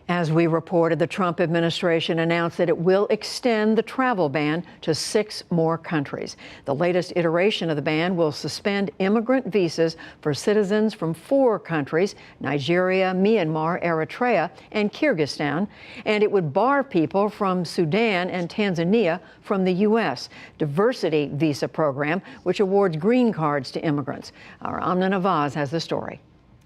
As we reported, the Trump administration announced that it will extend the travel ban to 6 more countries. The latest iteration of the ban will suspend immigrant visas for citizens from 4 countries, Nigeria, Myanmar, Eritrea, and Kyrgyzstan, and it would bar people from Sudan and Tanzania from the U.S. Diversity Visa Program, which awards green cards to immigrants. Our Amna Nawaz has the story.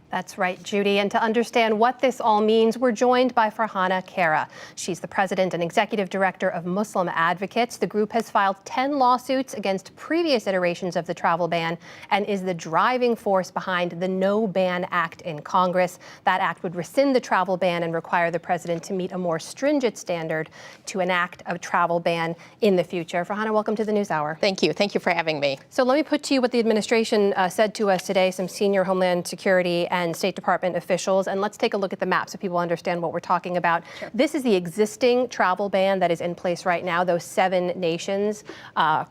That's right, Judy. And to understand what this all means, we're joined by Farhana Kara. She's the president and executive director of Muslim Advocates. The group has filed 10 lawsuits against previous iterations of the travel ban and is the driving force behind the No Ban Act in Congress. That act would rescind the travel ban and require the president to meet a more stringent standard to enact a travel ban in the future. Farhana, welcome to the NewsHour. Thank you. Thank you for having me. So let me put to you what the administration said to us today, some senior Homeland Security and State Department officials, and let's take a look at the map so people understand what we're talking about. Sure. This is the existing travel ban that is in place right now. Those 7 nations,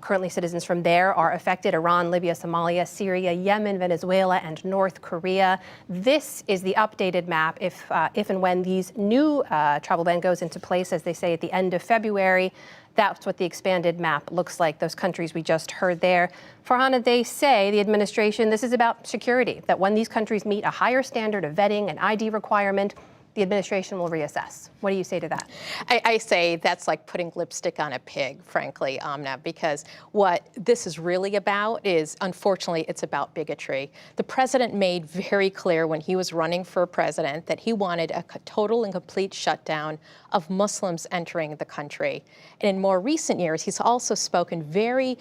currently citizens from there, are affected: Iran, Libya, Somalia, Syria, Yemen, Venezuela, and North Korea. This is the updated map if and when these new travel ban goes into place, as they say, at the end of February. That's what the expanded map looks like, those countries we just heard there. Farhana, they say, the administration, this is about security, that when these countries meet a higher standard of vetting and ID requirement, the administration will reassess. What do you say to that? I say that's like putting lipstick on a pig, frankly, Amna, because what this is really about is, unfortunately, it's about bigotry. The president made very clear when he was running for president that he wanted a total and complete shutdown of Muslims entering the country. And in more recent years, he's also spoken very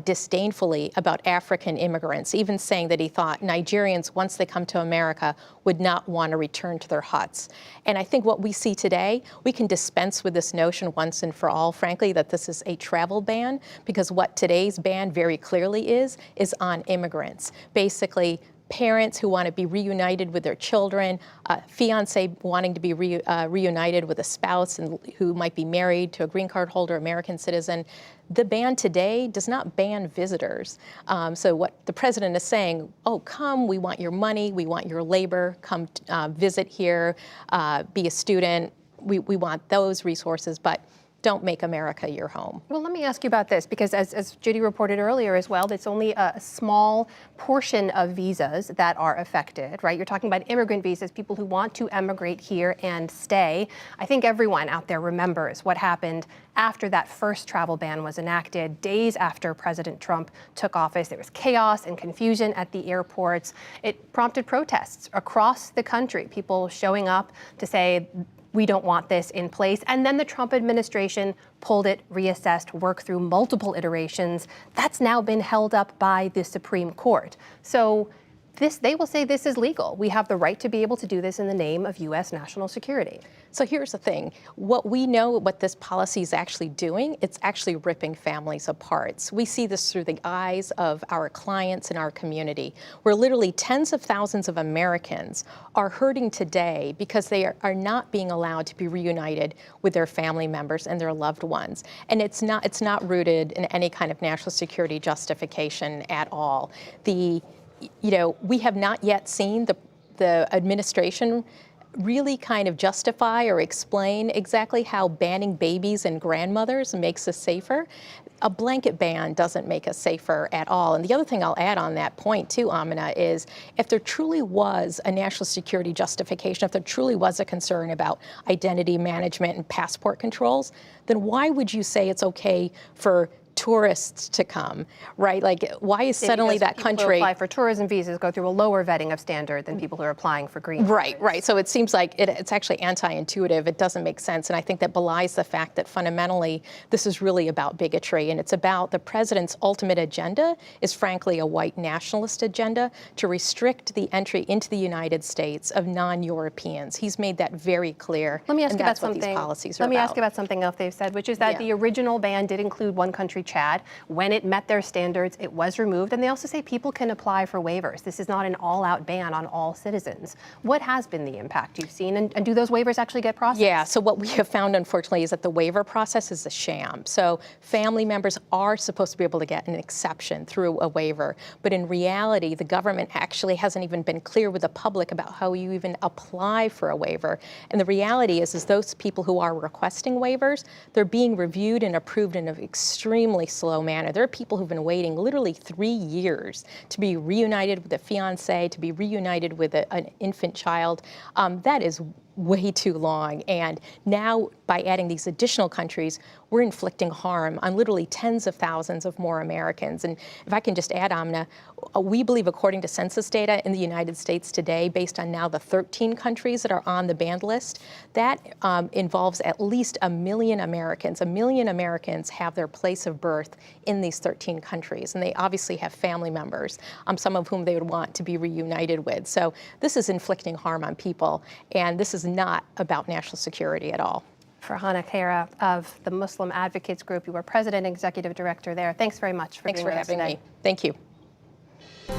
disdainfully about African immigrants, even saying that he thought Nigerians, once they come to America, would not want to return to their huts. And I think what we see today, we can dispense with this notion once and for all, frankly, that this is a travel ban, because what today's ban very clearly is on immigrants. Basically, parents who want to be reunited with their children, fiance wanting to be reunited with a spouse and who might be married to a green card holder, American citizen. The ban today does not ban visitors. So what the president is saying, oh, come, we want your money, we want your labor, come visit here, be a student. We want those resources, but don't make America your home. Well, let me ask you about this, because as Judy reported earlier as well, it's only a small portion of visas that are affected, right? You're talking about immigrant visas, people who want to emigrate here and stay. I think everyone out there remembers what happened after that first travel ban was enacted, days after President Trump took office. There was chaos and confusion at the airports. It prompted protests across the country, people showing up to say, we don't want this in place. And then the Trump administration pulled it, reassessed, worked through multiple iterations. That's now been held up by the Supreme Court. So they will say this is legal. We have the right to be able to do this in the name of U.S. national security. So here's the thing. What we know, what this policy is actually doing, it's actually ripping families apart. So we see this through the eyes of our clients and our community, where literally tens of thousands of Americans are hurting today because they are not being allowed to be reunited with their family members and their loved ones. And it's not rooted in any kind of national security justification at all. We have not yet seen the administration really kind of justify or explain exactly how banning babies and grandmothers makes us safer. A blanket ban doesn't make us safer at all. And the other thing I'll add on that point too, Amina, is if there truly was a national security justification, if there truly was a concern about identity management and passport controls, then why would you say it's okay for tourists to come, right? Like, why is suddenly that country— People who apply for tourism visas go through a lower vetting of standard than people who are applying for green cards. Right. So it seems like it's actually anti-intuitive. It doesn't make sense. And I think that belies the fact that fundamentally this is really about bigotry. And it's about the president's ultimate agenda is frankly a white nationalist agenda to restrict the entry into the United States of non-Europeans. He's made that very clear. Let me ask you about something. These policies are Let me ask you about something else they've said, which is that the original ban did include one country country, Chad. When it met their standards, it was removed. And they also say people can apply for waivers. This is not an all-out ban on all citizens. What has been the impact you've seen? And do those waivers actually get processed? Yeah, so what we have found, unfortunately, is that the waiver process is a sham. So family members are supposed to be able to get an exception through a waiver. But in reality, the government actually hasn't even been clear with the public about how you even apply for a waiver. And the reality is those people who are requesting waivers, they're being reviewed and approved in an extremely slow manner. There are people who've been waiting literally 3 years to be reunited with a fiance, to be reunited with an infant child. That is way too long. And now, by adding these additional countries, we're inflicting harm on literally tens of thousands of more Americans. And if I can just add, Amna, we believe, according to census data in the United States today, based on now the 13 countries that are on the banned list, that involves at least 1 million Americans. 1 million Americans have their place of birth in these 13 countries. And they obviously have family members, some of whom they would want to be reunited with. So this is inflicting harm on people. And this is not about national security at all. Farhana Khaira of the Muslim Advocates Group, you were president and executive director there. Thanks very much for being with us today. Thanks for having me. Thank you.